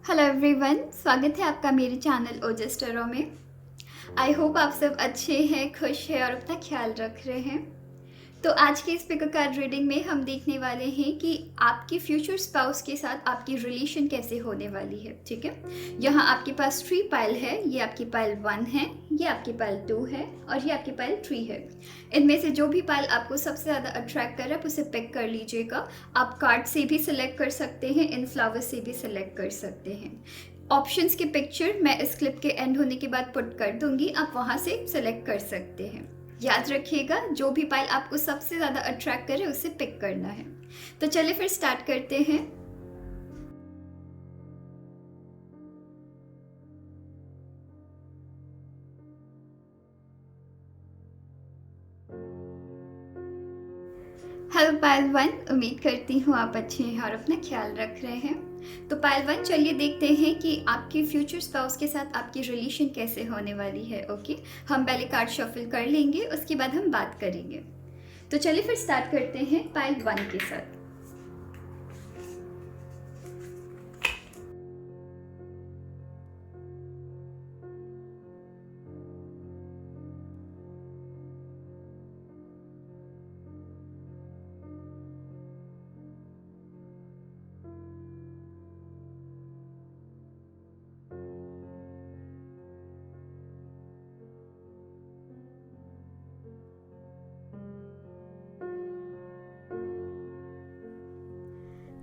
Hello everyone, स्वागत है आपका मेरे चैनल ओजस टैरो में। आई होप आप सब अच्छे हैं, खुश हैं और अपना ख्याल रख रहे हैं। तो आज की इस पिक कार्ड रीडिंग में हम देखने वाले हैं कि आपकी फ्यूचर स्पाउस के साथ आपकी रिलेशन कैसे होने वाली है। ठीक है, यहाँ आपके पास 3 पाइल है। ये आपकी पाइल 1 है, ये आपकी पाइल 2 है और ये आपकी पाइल 3 है। इनमें से जो भी पाइल आपको सबसे ज़्यादा अट्रैक्ट कर रहा है आप उसे पिक कर लीजिएगा। आप कार्ड से भी सिलेक्ट कर सकते हैं, इन फ्लावर से भी सिलेक्ट कर सकते हैं। ऑप्शंस की पिक्चर मैं इस क्लिप के एंड होने के बाद पुट कर दूंगी, आप वहाँ से सेलेक्ट कर सकते हैं। याद रखिएगा, जो भी पाइल आपको सबसे ज़्यादा अट्रैक्ट करे उसे पिक करना है। तो चलिए फिर स्टार्ट करते हैं। हेलो पाइल 1, उम्मीद करती हूँ आप अच्छे हैं और अपना ख्याल रख रहे हैं। तो पाइल 1, चलिए देखते हैं कि आपके फ्यूचर स्पाउस के साथ आपकी रिलेशन कैसे होने वाली है। ओके, हम पहले कार्ड शफल कर लेंगे, उसके बाद हम बात करेंगे। तो चलिए फिर स्टार्ट करते हैं पाइल 1 के साथ।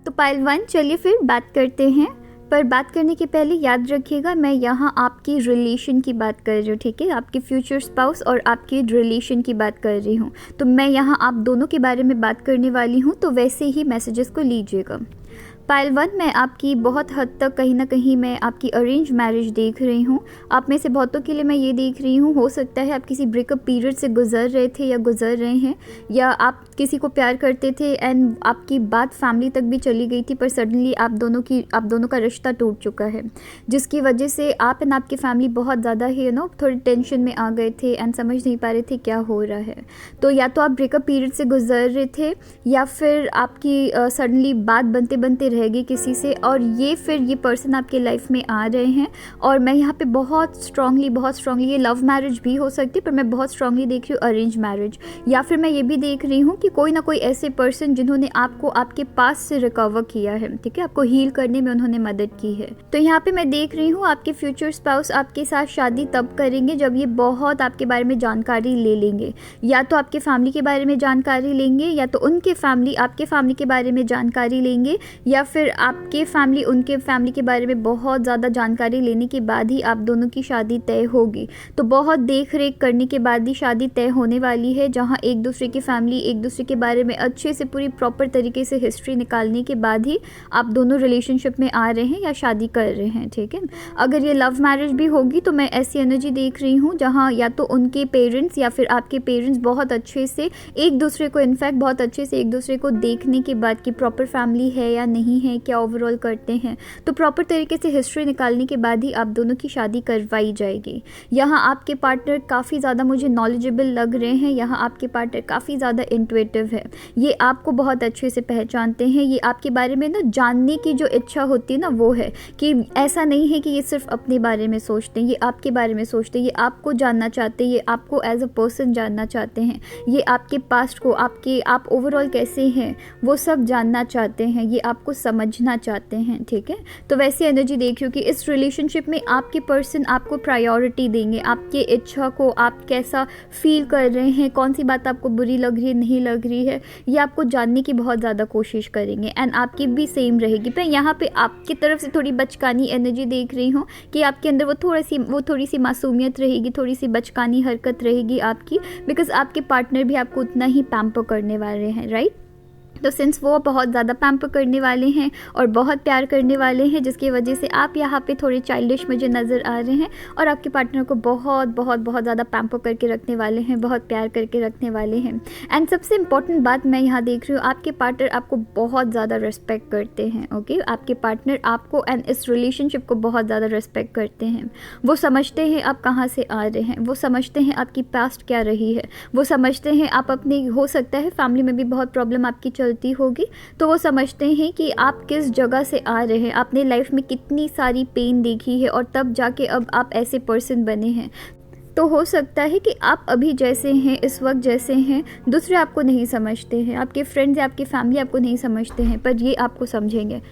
तो पाइल 1, चलिए फिर बात करते हैं। पर बात करने के पहले याद रखिएगा, मैं यहाँ आपकी रिलेशन की बात कर रही हूँ। ठीक है, आपके फ्यूचर स्पाउस और आपकी रिलेशन की बात कर रही हूँ। तो मैं यहाँ आप दोनों के बारे में बात करने वाली हूँ, तो वैसे ही मैसेजेस को लीजिएगा। पाइल 1, मैं आपकी बहुत हद तक कहीं ना कहीं मैं आपकी अरेंज मैरिज देख रही हूँ। आप में से बहुतों के लिए मैं ये देख रही हूँ, हो सकता है आप किसी ब्रेकअप पीरियड से गुजर रहे थे या गुजर रहे हैं, या आप किसी को प्यार करते थे एंड आपकी बात फैमिली तक भी चली गई थी, पर सडनली आप दोनों का रिश्ता टूट चुका है, जिसकी वजह से आप एंड आपकी फैमिली बहुत ज़्यादा ही थोड़ी टेंशन में आ गए थे एंड समझ नहीं पा रहे थे क्या हो रहा है। तो या तो आप ब्रेकअप पीरियड से गुजर रहे थे या फिर आपकी सडनली बात बनते बनते रह गई किसी से, और ये पर्सन आपके लाइफ में आ रहे हैं। और मैं यहाँ पे बहुत स्ट्रांगली ये लव मैरिज भी हो सकती है, पर मैं बहुत स्ट्रांगली देख रही हूँ अरेंज मैरिज। या फिर मैं ये भी देख रही हूँ कि कोई ना कोई ऐसे पर्सन जिन्होंने आपको आपके पास से रिकवर किया है। ठीक है, आपको हील करने में उन्होंने मदद की है। तो यहाँ पे मैं देख रही हूँ आपके फ्यूचर स्पाउस आपके साथ शादी तब करेंगे जब ये बहुत आपके बारे में जानकारी ले लेंगे। या तो आपके फैमिली के बारे में जानकारी लेंगे, या तो उनके फैमिली आपके फैमिली के बारे में जानकारी लेंगे, या फिर आपके फैमिली उनके फैमिली के बारे में बहुत ज़्यादा जानकारी लेने के बाद ही आप दोनों की शादी तय होगी। तो बहुत देख रेख करने के बाद ही शादी तय होने वाली है, जहाँ एक दूसरे की फैमिली एक दूसरे के बारे में अच्छे से पूरी प्रॉपर तरीके से हिस्ट्री निकालने के बाद ही आप दोनों रिलेशनशिप में आ रहे हैं या शादी कर रहे हैं। ठीक है, अगर ये लव मैरिज भी होगी तो मैं ऐसी एनर्जी देख रही हूँ जहाँ या तो उनके पेरेंट्स या फिर आपके पेरेंट्स बहुत अच्छे से एक दूसरे को इनफैक्ट बहुत अच्छे से एक दूसरे को देखने के बाद कि प्रॉपर फैमिली है या नहीं है, क्या ओवरऑल करते हैं, तो प्रॉपर तरीके से हिस्ट्री निकालने के बाद ही आप दोनों की शादी करवाई जाएगी। यहाँ आपके पार्टनर काफ़ी ज़्यादा मुझे नॉलेजेबल लग रहे हैं। यहाँ आपके पार्टनर काफ़ी ज़्यादा इंट्यूटिव है, ये आपको बहुत अच्छे से पहचानते हैं। ये आपके बारे में जानने की जो इच्छा होती है वो है कि ऐसा नहीं है कि ये सिर्फ अपने बारे में सोचते हैं, ये आपके बारे में सोचते हैं, ये आपको जानना चाहते हैं, ये आपको एज अ पर्सन जानना चाहते हैं, ये आपके पास्ट को आप ओवरऑल कैसे हैं वो सब जानना चाहते हैं, ये आपको समझना चाहते हैं। ठीक है, तो वैसी एनर्जी देख रही हूँ कि इस रिलेशनशिप में आपके पर्सन आपको प्रायोरिटी देंगे, आपके इच्छा को आप कैसा फील कर रहे हैं, कौन सी बात आपको बुरी लग रही है नहीं लग रही है, ये आपको जानने की बहुत ज़्यादा कोशिश करेंगे एंड आपकी भी सेम रहेगी। पर यहाँ पे आपकी तरफ से थोड़ी बचकानी एनर्जी देख रही हूँ कि आपके अंदर वो थोड़ी सी मासूमियत रहेगी, थोड़ी सी बचकानी हरकत रहेगी आपकी, बिकॉज आपके पार्टनर भी आपको उतना ही पैम्पर करने वाले हैं, राइट। तो सिंस वो बहुत ज़्यादा पैम्पर करने वाले हैं और बहुत प्यार करने वाले हैं, जिसकी वजह से आप यहाँ पे थोड़े चाइल्डिश मुझे नज़र आ रहे हैं, और आपके पार्टनर को बहुत बहुत बहुत ज़्यादा पैम्पर करके रखने वाले हैं, बहुत प्यार करके रखने वाले हैं। एंड सबसे इम्पॉर्टेंट बात मैं यहाँ देख रही हूँ, आपके पार्टनर आपको बहुत ज़्यादा रिस्पेक्ट करते हैं। ओके, आपके पार्टनर आपको एंड इस रिलेशनशिप को बहुत ज़्यादा रिस्पेक्ट करते हैं। वो समझते हैं आप कहाँ से आ रहे हैं, वो समझते हैं आपकी पास्ट क्या रही है, वो समझते हैं आप अपनी, हो सकता है फैमिली में भी बहुत प्रॉब्लम आपकी चल होती होगी, तो वो समझते हैं कि आप किस जगह से आ रहे हैं, आपने लाइफ में कितनी सारी पेन देखी है और तब जाके अब आप ऐसे पर्सन बने हैं। तो हो सकता है कि आप अभी जैसे हैं, इस वक्त जैसे हैं, दूसरे आपको नहीं समझते हैं, आपके फ्रेंड्स या आपकी फैमिली आपको नहीं समझते हैं, पर ये आपको समझेंगे।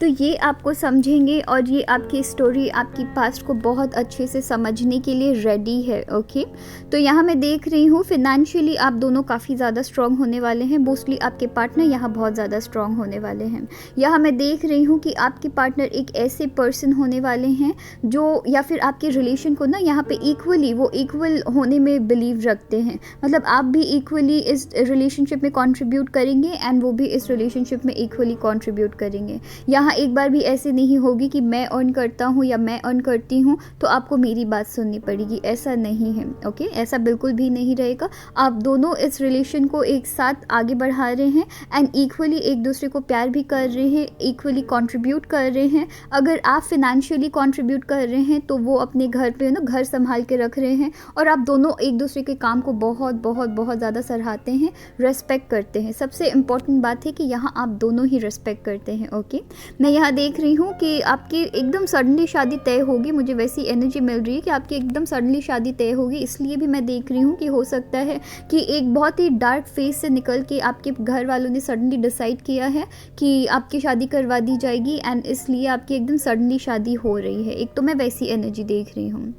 तो ये आपको समझेंगे और ये आपकी स्टोरी, आपकी पास्ट को बहुत अच्छे से समझने के लिए रेडी है। ओके, तो यहाँ मैं देख रही हूँ फिनेंशियली आप दोनों काफ़ी ज़्यादा स्ट्रांग होने वाले हैं। मोस्टली आपके पार्टनर यहाँ बहुत ज़्यादा स्ट्रांग होने वाले हैं। यहाँ मैं देख रही हूँ कि आपके पार्टनर एक ऐसे पर्सन होने वाले हैं जो, या फिर आपके रिलेशन को ना यहाँ पे इक्वली, वो इक्वल होने में बिलीव रखते हैं। मतलब आप भी इक्वली इस रिलेशनशिप में कंट्रीब्यूट करेंगे एंड वो भी इस रिलेशनशिप में इक्वली कंट्रीब्यूट करेंगे। यहाँ एक बार भी ऐसे नहीं होगी कि मैं अर्न करता हूँ या मैं अर्न करती हूँ तो आपको मेरी बात सुननी पड़ेगी, ऐसा नहीं है। ओके, ऐसा बिल्कुल भी नहीं रहेगा। आप दोनों इस रिलेशन को एक साथ आगे बढ़ा रहे हैं एंड इक्वली एक दूसरे को प्यार भी कर रहे हैं, इक्वली कंट्रीब्यूट कर रहे हैं। अगर आप फिनेंशियली कंट्रीब्यूट कर रहे हैं तो वो अपने घर पे ना घर संभाल के रख रहे हैं और आप दोनों एक दूसरे के काम को बहुत बहुत बहुत ज़्यादा सराहते हैं, रेस्पेक्ट करते हैं। सबसे इम्पॉर्टेंट बात है कि यहाँ आप दोनों ही रेस्पेक्ट करते हैं। ओके, मैं यहाँ देख रही हूँ कि आपकी एकदम सडनली शादी तय होगी। मुझे वैसी एनर्जी मिल रही है कि आपकी एकदम सडनली शादी तय होगी। इसलिए भी मैं देख रही हूँ कि हो सकता है कि एक बहुत ही डार्क फेज से निकल के आपके घर वालों ने सडनली डिसाइड किया है कि आपकी शादी करवा दी जाएगी एंड इसलिए आपकी एकदम सडनली शादी हो रही है। एक तो मैं वैसी एनर्जी देख रही हूँ,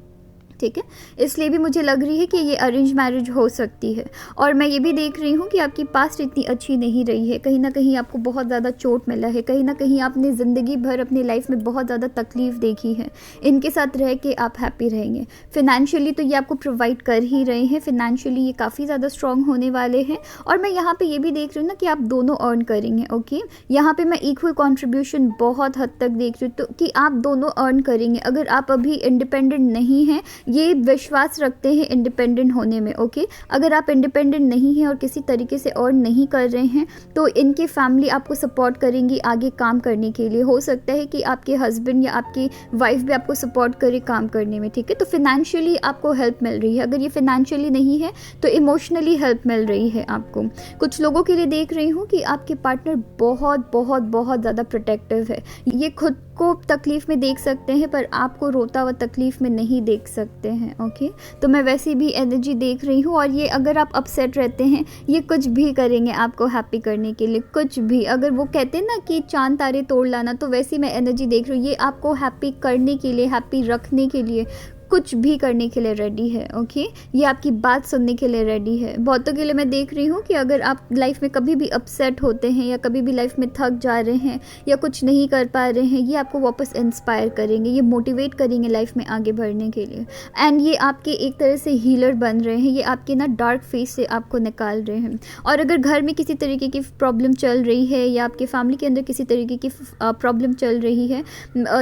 ठीक है। इसलिए भी मुझे लग रही है कि ये अरेंज मैरिज हो सकती है। और मैं ये भी देख रही हूँ कि आपकी पास्ट इतनी अच्छी नहीं रही है, कहीं ना कहीं आपको बहुत ज़्यादा चोट मिला है, कहीं ना कहीं आपने ज़िंदगी भर अपनी लाइफ में बहुत ज़्यादा तकलीफ़ देखी है। इनके साथ रह के आप हैप्पी रहेंगे। फिनेंशियली तो ये आपको प्रोवाइड कर ही रहे हैं, फिनेंशियली ये काफ़ी ज़्यादा स्ट्रॉन्ग होने वाले हैं। और मैं यहाँ पर ये भी देख रही हूँ ना कि आप दोनों अर्न करेंगे। ओके, यहाँ पर मैं इक्वल कॉन्ट्रीब्यूशन बहुत हद तक देख रही हूँ, तो कि आप दोनों अर्न करेंगे। अगर आप अभी इंडिपेंडेंट नहीं हैं, ये विश्वास रखते हैं इंडिपेंडेंट होने में। ओके, अगर आप इंडिपेंडेंट नहीं हैं और किसी तरीके से अर्न नहीं कर रहे हैं तो इनकी फैमिली आपको सपोर्ट करेंगी आगे काम करने के लिए। हो सकता है कि आपके हस्बैंड या आपकी वाइफ भी आपको सपोर्ट करे काम करने में, ठीक है। तो फिनेंशियली आपको हेल्प मिल रही है। अगर ये फिनेंशियली नहीं है तो इमोशनली हेल्प मिल रही है आपको। कुछ लोगों के लिए देख रही हूँ कि आपके पार्टनर बहुत बहुत बहुत ज़्यादा प्रोटेक्टिव है। ये खुद को तकलीफ़ में देख सकते हैं पर आपको रोता हुआ तकलीफ़ में नहीं देख सकते हैं। ओके, तो मैं वैसी भी एनर्जी देख रही हूँ। और ये अगर आप अपसेट रहते हैं, ये कुछ भी करेंगे आपको हैप्पी करने के लिए, कुछ भी। अगर वो कहते हैं ना कि चांद तारे तोड़ लाना, तो वैसी मैं एनर्जी देख रही हूँ। ये आपको हैप्पी करने के लिए, हैप्पी रखने के लिए, कुछ भी करने के लिए रेडी है। ओके, ये आपकी बात सुनने के लिए रेडी है। बहुतों के लिए मैं देख रही हूँ कि अगर आप लाइफ में कभी भी अपसेट होते हैं या कभी भी लाइफ में थक जा रहे हैं या कुछ नहीं कर पा रहे हैं, ये आपको वापस इंस्पायर करेंगे, ये मोटिवेट करेंगे लाइफ में आगे बढ़ने के लिए। एंड ये आपके एक तरह से हीलर बन रहे हैं, ये आपके ना डार्क फेस से आपको निकाल रहे हैं। और अगर घर में किसी तरीके की प्रॉब्लम चल रही है या आपके फैमिली के अंदर किसी तरीके की प्रॉब्लम चल रही है,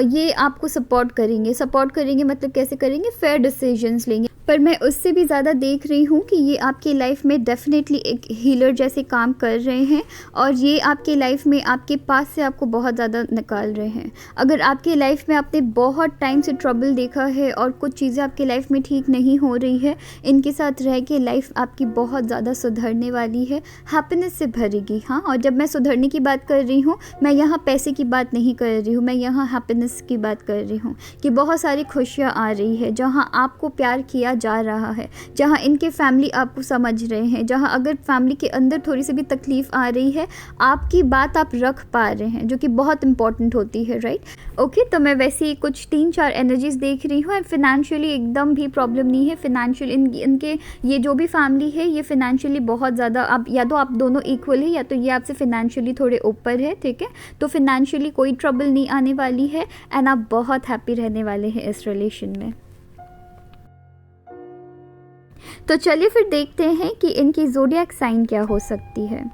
ये आपको सपोर्ट करेंगे। सपोर्ट करेंगे मतलब कैसे करेंगे? फेयर डिसीजंस लेंगे। पर मैं उससे भी ज़्यादा देख रही हूँ कि ये आपकी लाइफ में डेफिनेटली एक हीलर जैसे काम कर रहे हैं और ये आपके लाइफ में आपके पास से आपको बहुत ज़्यादा निकाल रहे हैं। अगर आपके लाइफ में आपने बहुत टाइम से ट्रबल देखा है और कुछ चीज़ें आपके लाइफ में ठीक नहीं हो रही है, इनके साथ रह के लाइफ आपकी बहुत ज़्यादा सुधरने वाली है, हैप्पीनेस से भरेगी। हाँ, और जब मैं सुधरने की बात कर रही हूँ, मैं यहाँ पैसे की बात नहीं कर रही हूँ, मैं यहाँ हैप्पीनेस की बात कर रही हूँ कि बहुत सारी खुशियाँ आ रही है जहाँ आपको प्यार किया जा रहा है, जहाँ इनके फैमिली आपको समझ रहे हैं, जहाँ अगर फैमिली के अंदर थोड़ी सी भी तकलीफ़ आ रही है, आपकी बात आप रख पा रहे हैं, जो कि बहुत इंपॉर्टेंट होती है, राइट। ओके, तो मैं वैसे ही कुछ 3-4 एनर्जीज देख रही हूँ। एंड फिनेंशियली एकदम भी प्रॉब्लम नहीं है। फिनेंशियल इनके ये जो भी फैमिली है, ये फिनेंशियली बहुत ज़्यादा, आप या तो आप दोनों इक्वल है या तो ये आपसे फिनेंशियली थोड़े ऊपर है, ठीक है। तो फिनेंशियली कोई ट्रबल नहीं आने वाली है एंड आप बहुत हैप्पी रहने वाले हैं इस रिलेशन में। तो चलिए फिर देखते हैं कि इनकी ज़ोडिएक साइन क्या हो सकती है।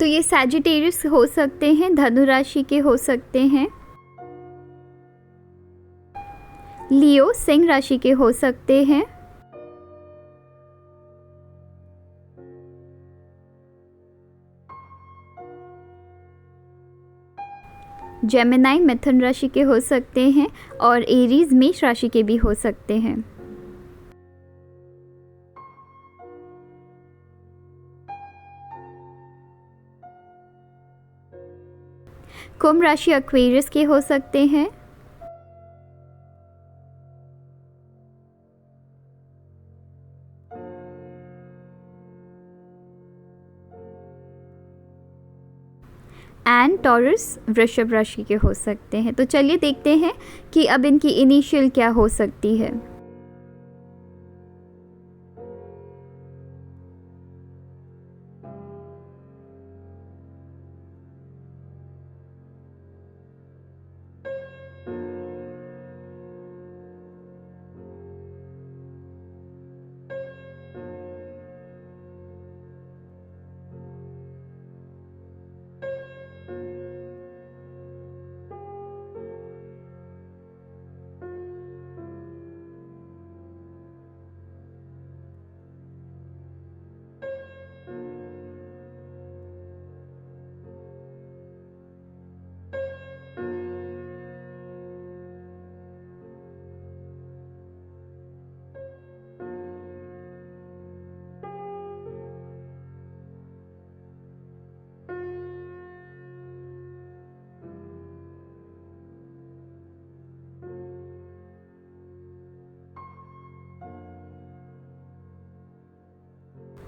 तो ये सैजिटेरियस हो सकते हैं, धनु राशि के हो सकते हैं, लियो सिंह राशि के हो सकते हैं, जेमिनाई मिथुन राशि के हो सकते हैं और एरीज मेष राशि के भी हो सकते हैं। कुंभ राशि एक्वेरियस के हो सकते हैं, एंड टॉरस वृषभ राशि के हो सकते हैं। तो चलिए देखते हैं कि अब इनकी इनिशियल क्या हो सकती है।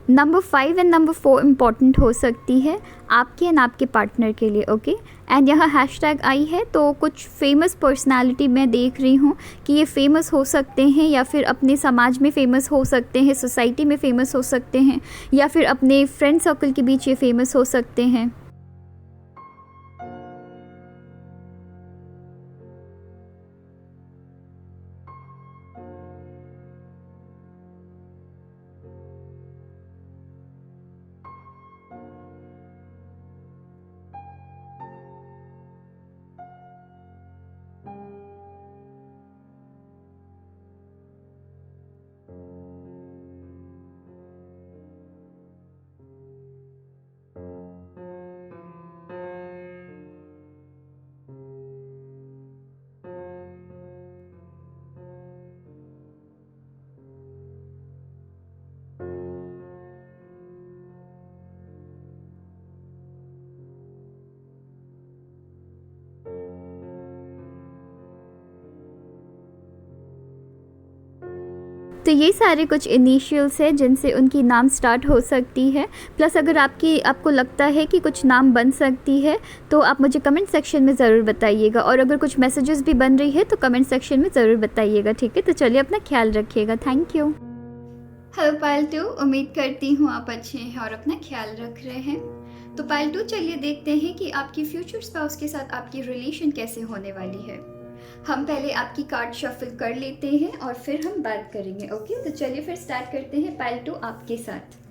नंबर 5 एंड नंबर 4 इम्पॉर्टेंट हो सकती है आपके एंड आपके पार्टनर के लिए, ओके। एंड यहाँ हैशटैग आई है, तो कुछ फेमस पर्सनालिटी मैं देख रही हूँ कि ये फेमस हो सकते हैं या फिर अपने समाज में फेमस हो सकते हैं, सोसाइटी में फेमस हो सकते हैं, या फिर अपने फ्रेंड सर्कल के बीच ये फेमस हो सकते हैं। तो ये सारे कुछ इनिशियल्स है जिनसे उनकी नाम स्टार्ट हो सकती है। प्लस अगर आपको लगता है कि कुछ नाम बन सकती है तो आप मुझे कमेंट सेक्शन में ज़रूर बताइएगा, और अगर कुछ मैसेजेस भी बन रही है तो कमेंट सेक्शन में ज़रूर बताइएगा, ठीक है। तो चलिए अपना ख्याल रखिएगा, थैंक यू। हेलो पायल 2, उम्मीद करती हूँ आप अच्छे हैं और अपना ख्याल रख रहे हैं। तो पायल 2, चलिए देखते हैं कि आपकी फ्यूचर स्पाउस के साथ आपकी रिलेशन कैसे होने वाली है। हम पहले आपकी कार्ड शफल कर लेते हैं और फिर हम बात करेंगे, ओके। तो चलिए फिर स्टार्ट करते हैं पायल 2 आपके साथ।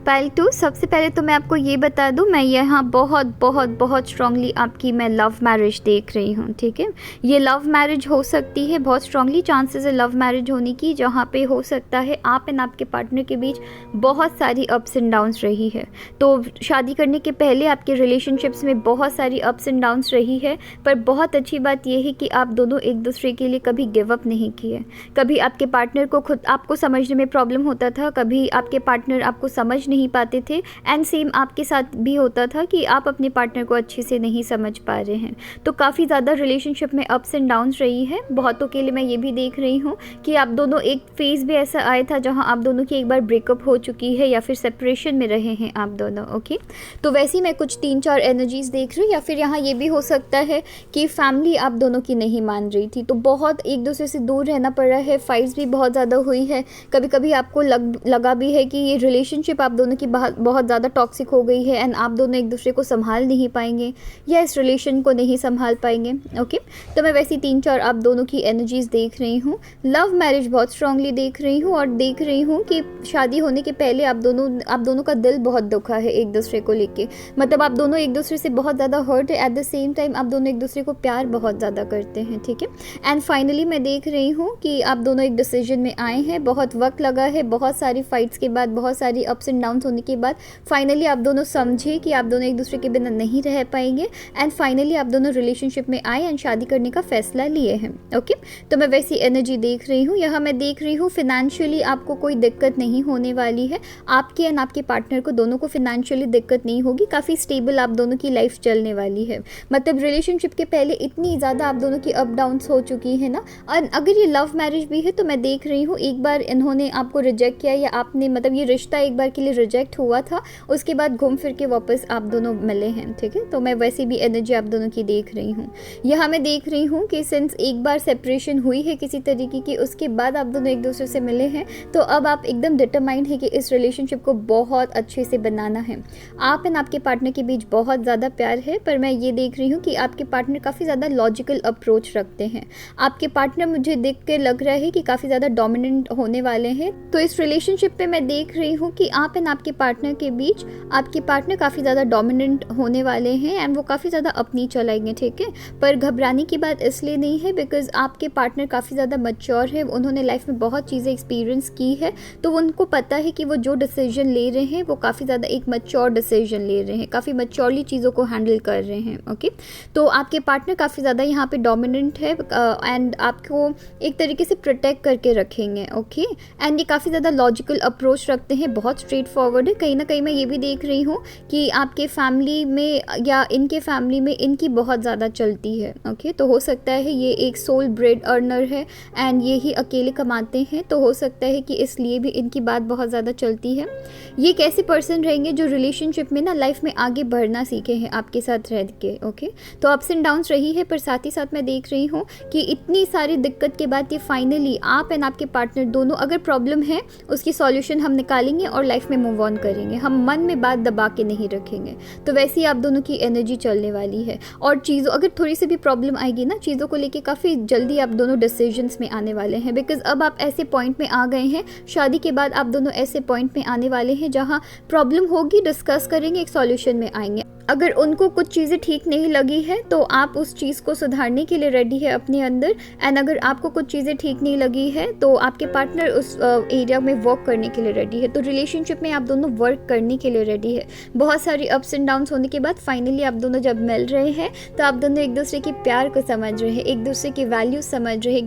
पायल 2, सबसे पहले तो मैं आपको ये बता दूं, मैं यहाँ बहुत बहुत बहुत स्ट्रांगली आपकी मैं लव मैरिज देख रही हूँ, ठीक है। ये लव मैरिज हो सकती है, बहुत स्ट्रांगली चांसेस है लव मैरिज होने की, जहाँ पे हो सकता है आप एंड आपके पार्टनर के बीच बहुत सारी अप्स एंड डाउन्स रही है। तो शादी करने के पहले आपके रिलेशनशिप्स में बहुत सारी अप्स एंड डाउन्स रही है, पर बहुत अच्छी बात यह है कि आप दोनों एक दूसरे के लिए कभी गिव अप नहीं किए। कभी आपके पार्टनर को खुद आपको समझने में प्रॉब्लम होता था, कभी आपके पार्टनर आपको समझ नहीं नहीं पाते थे, एंड सेम आपके साथ भी होता था कि आप अपने पार्टनर को अच्छे से नहीं समझ पा रहे हैं। तो काफ़ी ज़्यादा रिलेशनशिप में अप्स एंड डाउन्स रही है। बहुतों के लिए मैं ये भी देख रही हूँ कि आप दोनों, एक फेज़ भी ऐसा आया था जहाँ आप दोनों की एक बार ब्रेकअप हो चुकी है या फिर सेपरेशन में रहे हैं आप दोनों। ओके, तो वैसे ही मैं कुछ 3-4 एनर्जीज़ देख रही हूँ, या फिर यहाँ ये भी हो सकता है कि फैमिली आप दोनों की नहीं मान रही थी, तो बहुत एक दूसरे से दूर रहना पड़ा है, फाइट्स भी बहुत ज़्यादा हुई है। कभी कभी आपको लगा भी है कि ये रिलेशनशिप आप दोनों की बहुत ज़्यादा टॉक्सिक हो गई है एंड आप दोनों एक दूसरे को संभाल नहीं पाएंगे या इस रिलेशन को नहीं संभाल पाएंगे। ओके, तो मैं वैसे 3-4 आप दोनों की एनर्जीज़ देख रही हूँ। लव मैरिज बहुत स्ट्रांगली देख रही हूँ, और देख रही हूँ कि शादी होने के पहले आप दोनों का दिल बहुत दुखा है एक दूसरे को लेके। मतलब आप दोनों एक दूसरे से बहुत ज़्यादा हर्ट है, एट द सेम टाइम आप दोनों एक दूसरे को प्यार बहुत ज़्यादा करते हैं। ठीक है, एंड फाइनली मैं देख रही हूँ कि आप दोनों एक डिसीजन में आए हैं। बहुत वक्त लगा है, बहुत सारी फाइट्स के बाद, बहुत सारी अप्स एंड डाउन्स होने के बाद फाइनली आप दोनों समझे कि आप दोनों एक दूसरे के बिना नहीं रह पाएंगे, एंड फाइनली आप दोनों रिलेशनशिप में आए एंड शादी करने का फैसला लिए हैं। ओके, तो मैं वैसी एनर्जी देख रही हूँ। यहाँ मैं देख रही हूँ फिनेंशियली आपको कोई दिक्कत नहीं होने वाली है। आपके एंड आपके पार्टनर को दोनों को फिनेंशियली दिक्कत नहीं होगी। काफ़ी स्टेबल आप दोनों की लाइफ चलने वाली है। मतलब रिलेशनशिप के पहले इतनी ज़्यादा आप दोनों की अप डाउन्स हो चुकी है ना। और अगर ये लव मैरिज भी है तो मैं देख रही हूँ एक बार इन्होंने आपको रिजेक्ट किया, या आपने, मतलब ये रिश्ता एक बार के लिए रिजेक्ट हुआ था, उसके बाद घूम फिर के वापस आप दोनों मिले हैं। ठीक है, तो मैं वैसे भी एनर्जी आप दोनों की देख रही हूँ। यहाँ मैं देख रही हूँ कि सिंस एक बार सेपरेशन हुई है किसी तरीके की, उसके बाद आप दोनों एक दूसरे से मिले हैं, तो अब आप एकदम डिटरमाइंड है कि इस रिलेशनशिप को बहुत अच्छे से बनाना है। आप एंड आपके पार्टनर के बीच बहुत ज़्यादा प्यार है, पर मैं ये देख रही हूँ कि आपके पार्टनर काफ़ी ज़्यादा लॉजिकल अप्रोच रखते हैं। आपके पार्टनर मुझे देख के लग रहा है कि काफ़ी ज़्यादा डोमिनेंट होने वाले हैं। तो इस रिलेशनशिप पे मैं देख रही हूँ कि आप एंड आपके पार्टनर के बीच आपके पार्टनर काफ़ी ज़्यादा डोमिनेंट होने वाले हैं एंड वो काफ़ी ज़्यादा अपनी चलाएंगे। ठीक है, पर घबराने की बात इसलिए नहीं है बिकॉज आपके पार्टनर काफ़ी ज़्यादा मैच्योर है। उन्होंने लाइफ में बहुत चीज़ें एक्सपीरियंस की है, तो उनको पता है कि वो जो डिसीजन ले रहे हैं वो काफ़ी ज़्यादा एक मैच्योर डिसीजन ले रहे हैं, काफ़ी मैच्योरली चीज़ों को हैंडल कर रहे हैं। ओके, तो आपके पार्टनर काफ़ी ज़्यादा यहाँ पे डोमिनेंट है एंड आपको एक तरीके से प्रोटेक्ट करके रखेंगे। ओके, एंड ये काफ़ी ज़्यादा लॉजिकल अप्रोच रखते हैं, बहुत स्ट्रेट फॉरवर्ड है। कहीं ना कहीं मैं ये भी देख रही हूँ कि आपके फैमिली में या इनके फैमिली में इनकी बहुत ज़्यादा चलती है। ओके, तो हो सकता है ये एक सोल ब्रेड अर्नर है एंड ये ही अकेले कमाते हैं, तो हो सकता है कि इसलिए भी इनकी बात बहुत ज़्यादा चलती है। ये एक ऐसे पर्सन रहेंगे जो रिलेशनशिप में ना लाइफ में आगे बढ़ना सीखे हैं आपके साथ रह के। ओके, तो अप्स एंड डाउन्स रही है, पर साथ ही साथ मैं देख रही हूँ कि इतनी सारी दिक्कत के बाद ये फाइनली आप एंड आपके पार्टनर दोनों, अगर प्रॉब्लम है उसकी सॉल्यूशन हम निकालेंगे और लाइफ में मूव ऑन करेंगे। हम मन में बात दबा के नहीं रखेंगे। तो वैसे ही आप दोनों की एनर्जी चलने वाली है, और चीज़ों, अगर थोड़ी सी भी प्रॉब्लम आएगी ना, चीज़ों को लेके काफ़ी जल्दी आप दोनों डिसीजंस में आने वाले हैं। बिकॉज अब आप ऐसे पॉइंट में आ गए हैं, शादी के बाद आप दोनों ऐसे पॉइंट में आने वाले हैं जहाँ प्रॉब्लम होगी, डिस्कस करेंगे, एक सॉल्यूशन में आएंगे। अगर उनको कुछ चीज़ें ठीक नहीं लगी है तो आप उस चीज़ को सुधारने के लिए रेडी है अपने अंदर, एंड अगर आपको कुछ चीज़ें ठीक नहीं लगी है तो आपके पार्टनर उस एरिया में वर्क करने के लिए रेडी है। तो रिलेशनशिप में आप दोनों वर्क करने के लिए रेडी है। बहुत सारी अप्स एंड डाउन्स होने के बाद फाइनली आप दोनों जब मिल रहे हैं तो आप दोनों एक दूसरे के प्यार को समझ रहे हैं, एक दूसरे की वैल्यू समझ रहे हैं,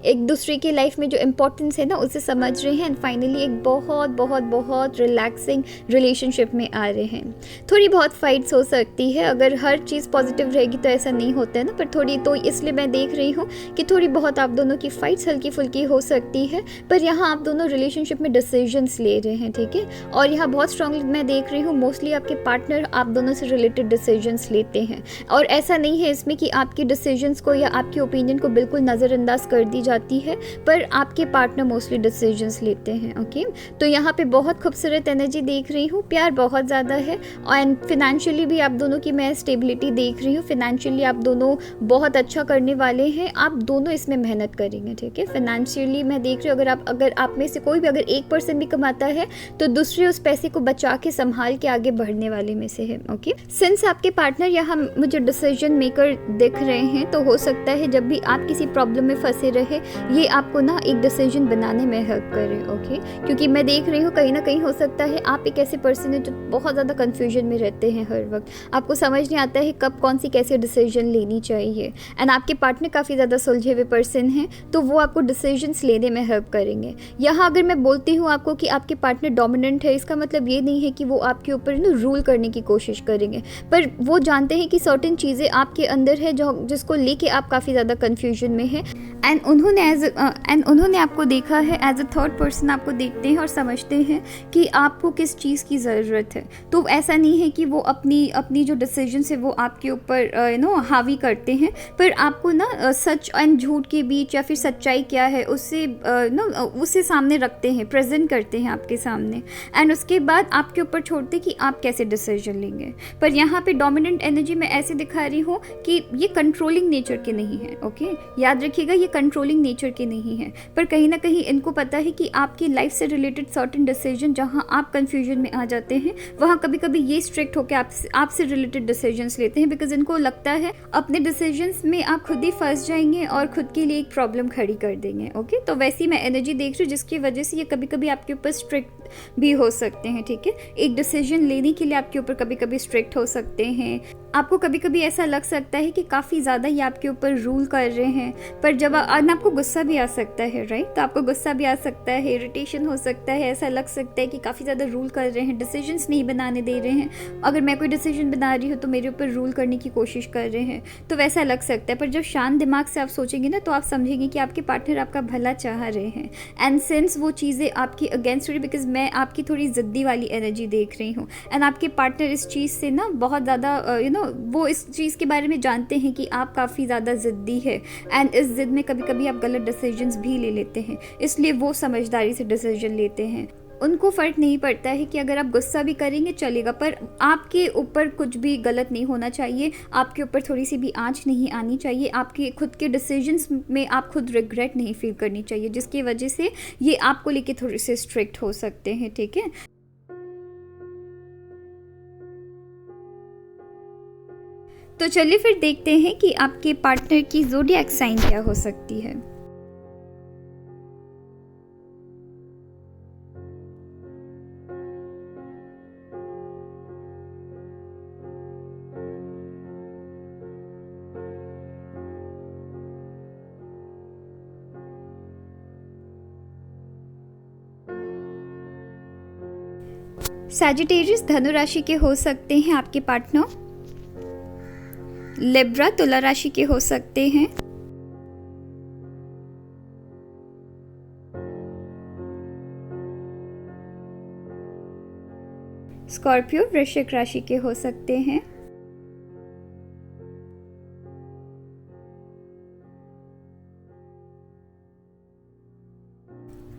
एक दूसरे के लाइफ में जो इम्पोर्टेंस है ना उसे समझ रहे हैं, एंड फाइनली एक बहुत बहुत बहुत रिलैक्सिंग रिलेशनशिप में आ रहे हैं। थोड़ी बहुत फाइट्स हो सकती है, अगर हर चीज़ पॉजिटिव रहेगी तो ऐसा नहीं होता है ना, पर थोड़ी, तो इसलिए मैं देख रही हूँ कि थोड़ी बहुत आप दोनों की फाइट्स हल्की फुल्की हो सकती है, पर यहाँ आप दोनों रिलेशनशिप में डिसीजंस ले रहे हैं। ठीक है, और यहाँ बहुत स्ट्रांगली मैं देख रही हूँ मोस्टली आपके पार्टनर आप दोनों से रिलेटेड डिसीजंस लेते हैं, और ऐसा नहीं है इसमें कि आपकी डिसीजंस को या आपकी ओपिनियन को बिल्कुल नज़रअंदाज कर दी जाती है, पर आपके पार्टनर मोस्टली डिसीजंस लेते हैं। ओके, तो यहाँ पे बहुत खूबसूरत एनर्जी देख रही हूँ, प्यार बहुत ज़्यादा है, एंड फिनेंशियली भी आप दोनों की मैं स्टेबिलिटी देख रही हूँ। फिनेंशियली आप दोनों बहुत अच्छा करने वाले हैं, आप दोनों इसमें मेहनत करेंगे। ठीक है, फिनेंशियली मैं देख रही हूँ अगर आप में से कोई भी अगर 1% भी कमाता है तो दूसरे उस पैसे को बचा के संभाल के आगे बढ़ने वाले में से है। ओके, सिंस आपके पार्टनर यहाँ मुझे डिसीजन मेकर दिख रहे हैं, तो हो सकता है जब भी आप किसी प्रॉब्लम में फंसे रहे ये आपको ना एक डिसीजन बनाने में हेल्प करे। ओके, क्योंकि मैं देख रही हूँ कहीं ना कहीं हो सकता है आप एक ऐसे पर्सन है जो बहुत ज़्यादा कन्फ्यूजन में रहते हैं हर वक्त, आपको समझ नहीं आता है कब कौन सी कैसे डिसीजन लेनी चाहिए। एंड आपके पार्टनर काफ़ी ज़्यादा सुलझे हुए पर्सन हैं, तो वो आपको डिसीजंस लेने में हेल्प करेंगे। यहाँ अगर मैं बोलती हूँ आपको कि आपके पार्टनर डोमिनेंट है, इसका मतलब ये नहीं है कि वो आपके ऊपर रूल करने की कोशिश करेंगे, पर वो जानते हैं कि सर्टेन चीज़ें आपके अंदर है जो जिसको लेके आप काफ़ी ज़्यादा कन्फ्यूजन में है। एंड उन्होंने आपको देखा है एज अ थर्ड पर्सन, आपको देखते हैं और समझते हैं कि आपको किस चीज़ की ज़रूरत है। तो ऐसा नहीं है कि वो अपनी जो डिसीजंस है वो आपके ऊपर हावी करते हैं, पर आपको ना सच एंड झूठ के बीच या फिर सच्चाई क्या है उससे सामने रखते हैं, प्रेजेंट करते हैं आपके सामने, एंड उसके बाद आपके ऊपर छोड़ते कि आप कैसे डिसीजन लेंगे। पर यहाँ पे डोमिनेंट एनर्जी मैं ऐसे दिखा रही हूँ कि ये कंट्रोलिंग नेचर के नहीं है। ओके, याद रखिएगा, ये कंट्रोलिंग नेचर के नहीं है, पर कहीं ना कहीं इनको पता है कि आपकी लाइफ से रिलेटेड सर्टेन डिसीजन जहाँ आप कंफ्यूजन में आ जाते हैं, वहाँ कभी कभी ये स्ट्रिक्ट होकर आपसे रिलेटेड डिसीजंस लेते हैं, बिकॉज इनको लगता है अपने डिसीजंस में आप खुद ही फंस जाएंगे और खुद के लिए एक प्रॉब्लम खड़ी कर देंगे। ओके, तो वैसी मैं एनर्जी देख रही हूँ जिसकी वजह से ये कभी कभी आपके ऊपर स्ट्रिक्ट भी हो सकते हैं। ठीक है, एक डिसीजन लेने के लिए आपके ऊपर कभी कभी स्ट्रिक्ट हो सकते हैं। आपको कभी कभी ऐसा लग सकता है कि काफ़ी ज़्यादा ये आपके ऊपर रूल कर रहे हैं, पर जब आपको गुस्सा भी आ सकता है, राइट? तो आपको गुस्सा भी आ सकता है, इरिटेशन हो सकता है, ऐसा लग सकता है कि काफ़ी ज़्यादा रूल कर रहे हैं, डिसीजंस नहीं बनाने दे रहे हैं। अगर मैं कोई डिसीजन बना रही हूँ तो मेरे ऊपर रूल करने की कोशिश कर रहे हैं, तो वैसा लग सकता है। पर जब शांत दिमाग से आप सोचेंगे ना, तो आप समझेंगे कि आपके पार्टनर आपका भला चाह रहे हैं, एंड सिंस वो चीज़ें आपकी अगेंस्ट हो रही, बिकॉज मैं आपकी थोड़ी ज़िद्दी वाली एनर्जी देख रही हूँ, एंड आपके पार्टनर इस चीज़ से ना बहुत ज़्यादा वो इस चीज़ के बारे में जानते हैं कि आप काफ़ी ज़्यादा ज़िद्दी है, एंड इस ज़िद में कभी कभी आप गलत डिसीजंस भी ले लेते हैं, इसलिए वो समझदारी से डिसीजन लेते हैं। उनको फ़र्क नहीं पड़ता है कि अगर आप गुस्सा भी करेंगे चलेगा, पर आपके ऊपर कुछ भी गलत नहीं होना चाहिए, आपके ऊपर थोड़ी सी भी आंच नहीं आनी चाहिए, आपके खुद के डिसीजंस में आप खुद रिग्रेट नहीं फील करनी चाहिए, जिसकी वजह से ये आपको लेके थोड़े से स्ट्रिक्ट हो सकते हैं। ठीक है, तो चलिए फिर देखते हैं कि आपके पार्टनर की ज़ोडिएक साइन क्या हो सकती है। सैजिटेरियस धनु राशि के हो सकते हैं आपके पार्टनर। लिब्रा तुला राशि के हो सकते हैं। स्कॉर्पियो वृश्चिक राशि के हो सकते हैं।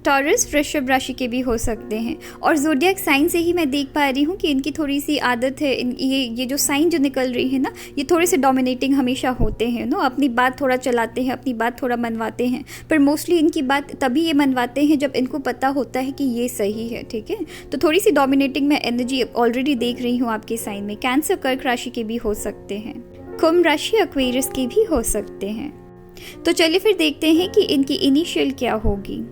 टॉरस वृषभ राशि के भी हो सकते हैं। और ज़ोडिएक साइन से ही मैं देख पा रही हूँ कि इनकी थोड़ी सी आदत है, ये जो साइन जो निकल रही है ना, ये थोड़े से डोमिनेटिंग हमेशा होते हैं अपनी बात थोड़ा चलाते हैं, अपनी बात थोड़ा मनवाते हैं, पर मोस्टली इनकी बात तभी ये मनवाते हैं जब इनको पता होता है कि ये सही है। ठीक है, तो थोड़ी सी डोमिनेटिंग मैं एनर्जी ऑलरेडी देख रही हूँ आपके साइन में। कैंसर कर्क राशि के भी हो सकते हैं। कुंभ राशि एक्वेरियस के भी हो सकते हैं। तो चलिए फिर देखते हैं कि इनकी इनिशियल क्या होगी।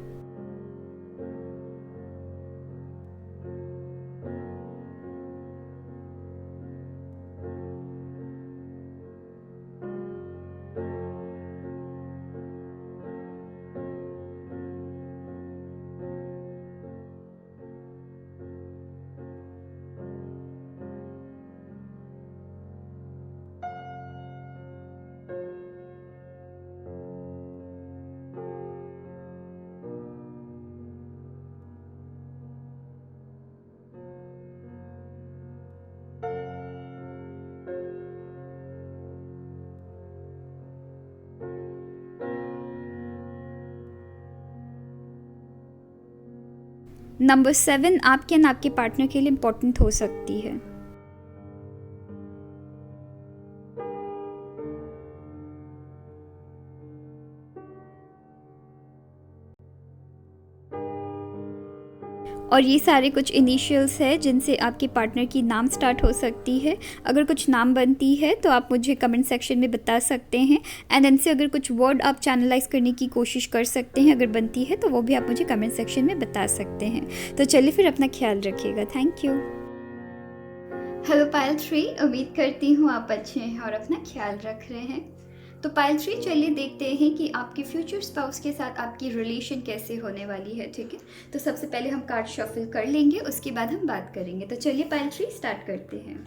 नंबर 7 आपके एंड आपके पार्टनर के लिए इम्पोर्टेंट हो सकती है। और ये सारे कुछ इनिशियल्स है जिनसे आपके पार्टनर की नाम स्टार्ट हो सकती है। अगर कुछ नाम बनती है तो आप मुझे कमेंट सेक्शन में बता सकते हैं, एंड इनसे अगर कुछ वर्ड आप चैनलाइज करने की कोशिश कर सकते हैं, अगर बनती है तो वो भी आप मुझे कमेंट सेक्शन में बता सकते हैं। तो चलिए फिर अपना ख्याल रखिएगा। Thank you. हेलो पायल 3, उम्मीद करती हूँ आप अच्छे हैं और अपना ख्याल रख रहे हैं। तो पायल 3, चलिए देखते हैं कि आपके फ्यूचर स्पाउस के साथ आपकी रिलेशन कैसे होने वाली है। ठीक है, तो सबसे पहले हम कार्ड शफल कर लेंगे, उसके बाद हम बात करेंगे। तो चलिए पायल 3 स्टार्ट करते हैं।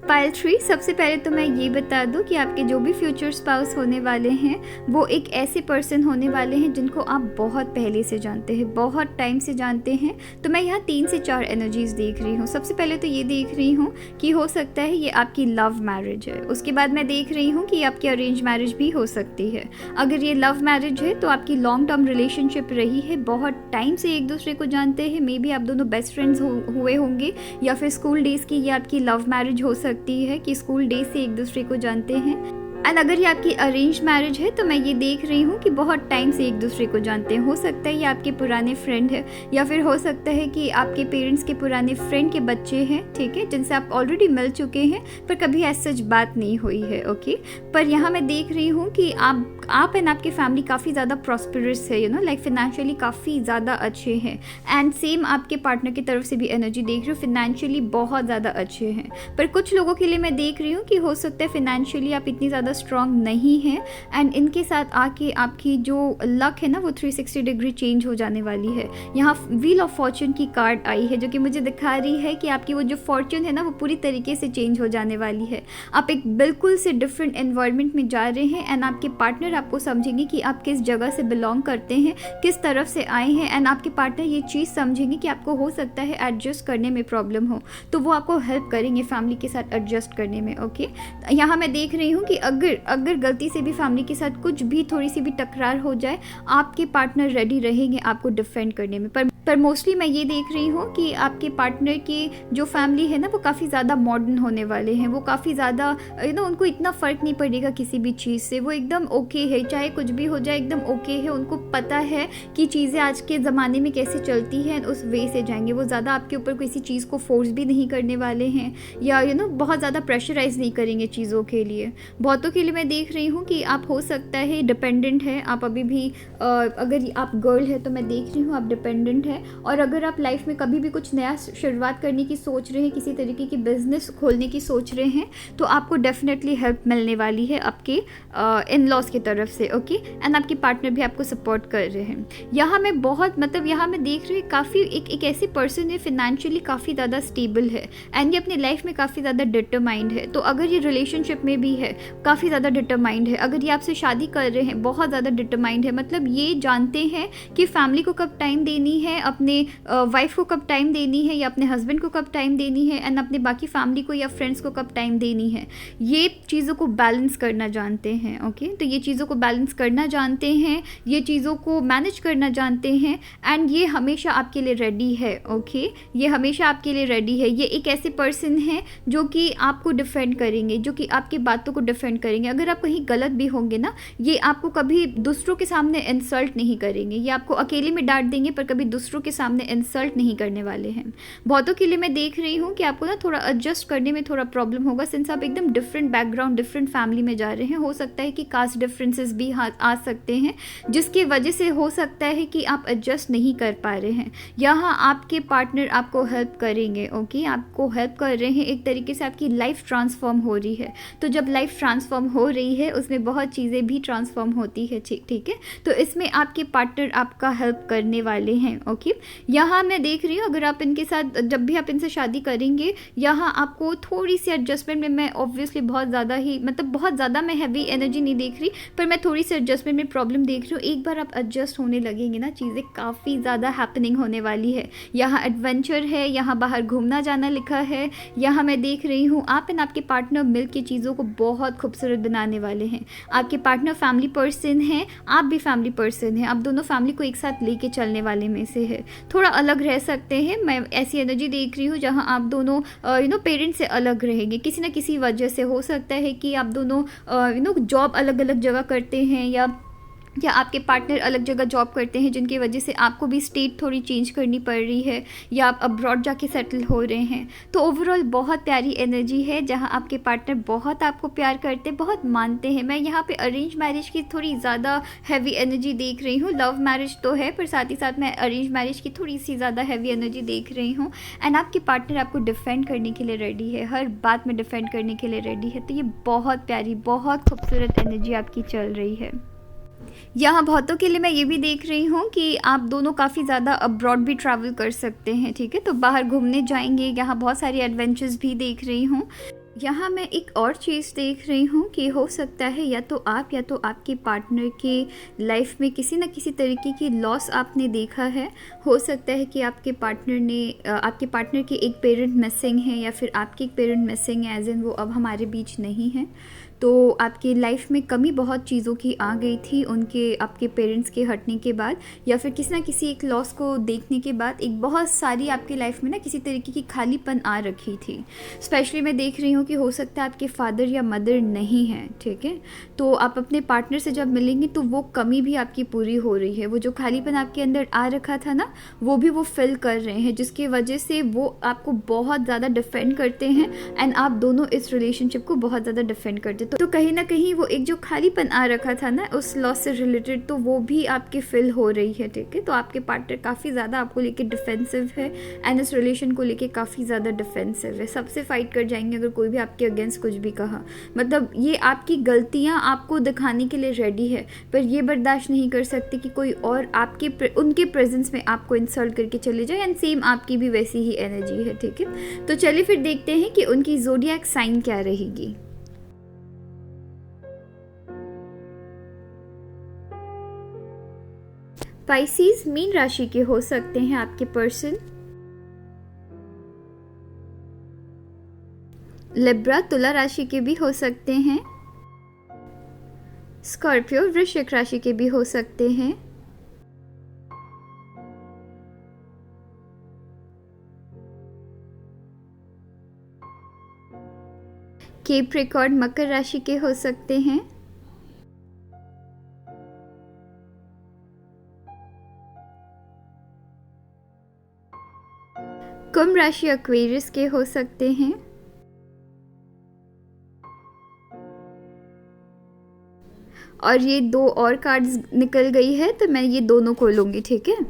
पायल 3, सबसे पहले तो मैं ये बता दूं कि आपके जो भी फ्यूचर स्पाउस होने वाले हैं वो एक ऐसे पर्सन होने वाले हैं जिनको आप बहुत पहले से जानते हैं, बहुत टाइम से जानते हैं। तो मैं यहाँ 3 से 4 एनर्जीज देख रही हूँ। सबसे पहले तो ये देख रही हूँ कि हो सकता है ये आपकी लव मैरिज है। उसके बाद मैं देख रही हूँ कि आपकी अरेंज मैरिज भी हो सकती है। अगर ये लव मैरिज है तो आपकी लॉन्ग टर्म रिलेशनशिप रही है, बहुत टाइम से एक दूसरे को जानते हैं। मे बी आप दोनों बेस्ट फ्रेंड्स हुए होंगे, या फिर स्कूल डेज की ये आपकी लव मैरिज हो सकती है कि स्कूल डे से एक दूसरे को जानते हैं। एंड अगर ये आपकी अरेंज मैरिज है तो मैं ये देख रही हूँ कि बहुत टाइम से एक दूसरे को जानते हैं। हो सकता है ये आपके पुराने फ्रेंड है, या फिर हो सकता है कि आपके पेरेंट्स के पुराने फ्रेंड के बच्चे हैं, ठीक है, जिनसे आप ऑलरेडी मिल चुके हैं पर कभी ऐसा सच बात नहीं हुई है। ओके, पर यहाँ मैं देख रही हूँ कि आप एंड आपकी फैमिली काफ़ी ज़्यादा प्रॉस्परस है, लाइक फिनेंशियली काफ़ी ज़्यादा अच्छे हैं। एंड सेम आपके पार्टनर की तरफ से भी एनर्जी देख रही हूँ, फिनेंशियली बहुत ज़्यादा अच्छे हैं। पर कुछ लोगों के लिए मैं देख रही हूँ कि हो सकता है फिनेंशियली आप इतनी ज़्यादा स्ट्रॉन्ग नहीं है, एंड इनके साथ आके आपकी जो लक है ना वो 360 डिग्री चेंज हो जाने वाली है। यहाँ व्हील ऑफ फॉर्चून की कार्ड आई है जो कि मुझे दिखा रही है कि आपकी वो जो फॉर्चून है ना वो पूरी तरीके से चेंज हो जाने वाली है। आप एक बिल्कुल से डिफरेंट एनवायरनमेंट में जा रहे हैं, एंड आपके पार्टनर आपको समझेंगे कि आप किस जगह से बिलोंग करते हैं, किस तरफ से आए हैं। एंड आपके पार्टनर ये चीज़ समझेंगे कि आपको हो सकता है एडजस्ट करने में प्रॉब्लम हो, तो वो आपको हेल्प करेंगे फैमिली के साथ एडजस्ट करने में। ओके, यहाँ मैं देख रही हूँ कि अगर गलती से भी फैमिली के साथ कुछ भी थोड़ी सी भी टकरार हो जाए, आपके पार्टनर रेडी रहेंगे आपको डिफेंड करने में। पर मोस्टली मैं ये देख रही हूँ कि आपके पार्टनर की जो फैमिली है ना वो काफ़ी ज़्यादा मॉडर्न होने वाले हैं। वो काफ़ी ज़्यादा उनको इतना फ़र्क नहीं पड़ेगा किसी भी चीज़ से। वो एकदम ओके है, चाहे कुछ भी हो जाए एकदम ओके है। उनको पता है कि चीज़ें आज के ज़माने में कैसे चलती हैं, उस वे से जाएंगे। वो ज़्यादा आपके ऊपर किसी चीज़ को फोर्स भी नहीं करने वाले हैं, या बहुत ज़्यादा प्रेशराइज नहीं करेंगे चीज़ों के लिए। बहुतों के लिए मैं देख रही हूँ कि आप हो सकता है डिपेंडेंट है। आप अभी भी अगर आप गर्ल है तो मैं देख रही हूँ आप डिपेंडेंट है। और अगर आप लाइफ में कभी भी कुछ नया शुरुआत करने की सोच रहे हैं, किसी तरीके की बिजनेस खोलने की सोच रहे हैं, तो आपको डेफिनेटली हेल्प मिलने वाली है आपके इन लॉज की तरफ से। ओके, एंड आपके पार्टनर भी आपको सपोर्ट कर रहे हैं। यहाँ मैं यहाँ मैं देख रही हूँ काफ़ी एक ऐसी पर्सन है फिनेंशियली काफ़ी ज़्यादा स्टेबल है, एंड ये अपनी लाइफ में काफ़ी ज़्यादा डिटरमाइंड है। तो अगर ये रिलेशनशिप में भी है काफ़ी ज़्यादा डिटरमाइंड है, अगर ये आपसे शादी कर रहे हैं बहुत ज़्यादा डिटरमाइंड है, मतलब ये जानते हैं कि फैमिली को कब टाइम देनी है, अपने वाइफ को कब टाइम देनी है, या अपने हस्बैंड को कब टाइम देनी है, एंड अपने बाकी फैमिली को या फ्रेंड्स को कब टाइम देनी है। ये चीज़ों को बैलेंस करना जानते हैं। ओके, तो ये चीज़ों को बैलेंस करना जानते हैं, ये चीज़ों को मैनेज करना जानते हैं, एंड ये हमेशा आपके लिए रेडी है। ओके, ये हमेशा आपके लिए रेडी है। ये एक ऐसे पर्सन है जो कि आपको डिफेंड करेंगे, जो कि आपकी बातों को डिफेंड करेंगे। अगर आप कहीं गलत भी होंगे ना, ये आपको कभी दूसरों के सामने इंसल्ट नहीं करेंगे। ये आपको अकेले में डांट देंगे पर कभी दूसरों के सामने इंसल्ट नहीं करने वाले हैं। बहुतों के लिए मैं देख रही हूँ कि आपको ना थोड़ा एडजस्ट करने में थोड़ा प्रॉब्लम होगा, सिंस आप एकदम डिफरेंट बैकग्राउंड डिफरेंट फैमिली में जा रहे हैं। हो सकता है कि कास्ट डिफरेंसेस भी आ सकते हैं, जिसके वजह से हो सकता है कि आप एडजस्ट नहीं कर पा रहे हैं। यहाँ आपके पार्टनर आपको हेल्प करेंगे। ओके, आपको हेल्प कर रहे हैं, एक तरीके से आपकी लाइफ ट्रांसफॉर्म हो रही है। तो जब लाइफ ट्रांसफॉर्म हो रही है उसमें बहुत चीज़ें भी ट्रांसफॉर्म होती है। ठीक है, तो इसमें आपके पार्टनर आपका हेल्प करने वाले हैं। ओके, यहाँ मैं देख रही हूँ अगर आप इनके साथ जब भी आप इनसे शादी करेंगे, यहाँ आपको थोड़ी सी एडजस्टमेंट में, मैं ऑब्वियसली बहुत ज़्यादा मैं हैवी एनर्जी नहीं देख रही, पर मैं थोड़ी सी एडजस्टमेंट में प्रॉब्लम देख रही हूँ। एक बार आप एडजस्ट होने लगेंगे ना, चीज़ें काफ़ी ज़्यादा हैपनिंग होने वाली है। यहाँ एडवेंचर है, यहाँ बाहर घूमना जाना लिखा है। यहाँ मैं देख रही हूँ आप एंड आपके पार्टनर मिल के चीज़ों को बहुत खूबसूरत बनाने वाले हैं। आपके पार्टनर फैमिली पर्सन है, आप भी फैमिली पर्सन हैं। आप दोनों फैमिली को एक साथ लेके चलने वाले में से हैं, थोड़ा अलग रह सकते हैं। मैं ऐसी एनर्जी देख रही हूँ जहाँ आप दोनों पेरेंट्स से अलग रहेंगे किसी ना किसी वजह से। हो सकता है कि आप दोनों जॉब अलग अलग जगह करते हैं, या आपके पार्टनर अलग जगह जॉब करते हैं, जिनकी वजह से आपको भी स्टेट थोड़ी चेंज करनी पड़ रही है, या आप अब्रॉड जाके सेटल हो रहे हैं। तो ओवरऑल बहुत प्यारी एनर्जी है जहां आपके पार्टनर बहुत आपको प्यार करते, बहुत मानते हैं। मैं यहाँ पे अरेंज मैरिज की थोड़ी ज़्यादा हैवी एनर्जी देख रही हूँ। लव मैरिज तो है, पर साथ ही साथ मैं अरेंज मैरिज की थोड़ी सी ज़्यादा हैवी एनर्जी देख रही हूँ। एंड आपके पार्टनर आपको डिफेंड करने के लिए रेडी है, हर बात में डिफेंड करने के लिए रेडी है। तो ये बहुत प्यारी, बहुत खूबसूरत एनर्जी आपकी चल रही है। यहाँ बहुतों के लिए मैं ये भी देख रही हूँ कि आप दोनों काफ़ी ज़्यादा अब्रॉड भी ट्रैवल कर सकते हैं, ठीक है। तो बाहर घूमने जाएंगे, यहाँ बहुत सारी एडवेंचर्स भी देख रही हूँ। यहाँ मैं एक और चीज़ देख रही हूँ कि हो सकता है या तो आप या तो आपके पार्टनर के लाइफ में किसी न किसी तरीके की लॉस आपने देखा है। हो सकता है कि आपके पार्टनर के एक पेरेंट मिसिंग है, या फिर आपके एक पेरेंट मिसिंग है, एज इन वो अब हमारे बीच नहीं है। तो आपकी लाइफ में कमी बहुत चीज़ों की आ गई थी उनके, आपके पेरेंट्स के हटने के बाद, या फिर किसी ना किसी एक लॉस को देखने के बाद एक बहुत सारी आपकी लाइफ में ना किसी तरीके की खालीपन आ रखी थी। स्पेशली मैं देख रही हूँ कि हो सकता है आपके फादर या मदर नहीं हैं, ठीक है। तो आप अपने पार्टनर से जब मिलेंगे तो वो कमी भी आपकी पूरी हो रही है, वो जो खालीपन आपके अंदर आ रखा था ना, वो भी वो फिल कर रहे हैं, जिसकी वजह से वो आपको बहुत ज़्यादा डिफेंड करते हैं। एंड आप दोनों इस रिलेशनशिप को बहुत ज़्यादा डिफेंड करते। तो कहीं ना कहीं वो एक जो खालीपन आ रखा था ना उस लॉस से रिलेटेड, तो वो भी आपकी फिल हो रही है, ठीक है। तो आपके पार्टनर काफ़ी ज़्यादा आपको लेके डिफेंसिव है, एंड इस रिलेशन को लेके काफ़ी ज़्यादा डिफेंसिव है, सबसे फाइट कर जाएंगे अगर कोई भी आपके अगेंस्ट कुछ भी कहा। मतलब ये आपकी गलतियाँ आपको दिखाने के लिए रेडी है, पर ये बर्दाश्त नहीं कर सकते कि कोई और उनके प्रेजेंस में आपको इंसल्ट करके चले जाए। एंड सेम आपकी भी वैसी ही एनर्जी है, ठीक है। तो चलिए फिर देखते हैं कि उनकी ज़ोडिएक साइन क्या रहेगी। पाइसीज मीन राशि के हो सकते हैं आपके पर्सन। लिब्रा तुला राशि के भी हो सकते हैं। स्कॉर्पियो वृश्चिक राशि के भी हो सकते हैं। कैप्रिकॉर्न मकर राशि के हो सकते हैं। कुंभ राशि एक्वेरियस के हो सकते हैं। और ये दो और कार्ड्स निकल गई है, तो मैं ये दोनों खोलूंगी, ठीक है।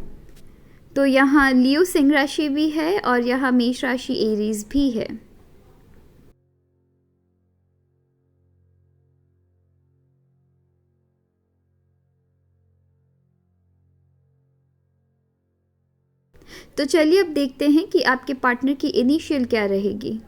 तो यहाँ लियो सिंह राशि भी है, और यहाँ मेष राशि एरीज भी है। तो चलिए अब देखते हैं कि आपके पार्टनर की इनिशियल क्या रहेगी।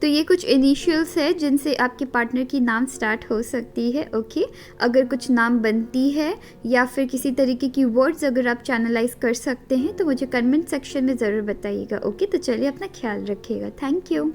तो ये कुछ इनिशियल्स है जिनसे आपके पार्टनर की नाम स्टार्ट हो सकती है। ओके, अगर कुछ नाम बनती है या फिर किसी तरीके की वर्ड्स अगर आप चैनलाइज कर सकते हैं तो मुझे कमेंट सेक्शन में ज़रूर बताइएगा। ओके, तो चलिए अपना ख्याल रखिएगा। Thank you.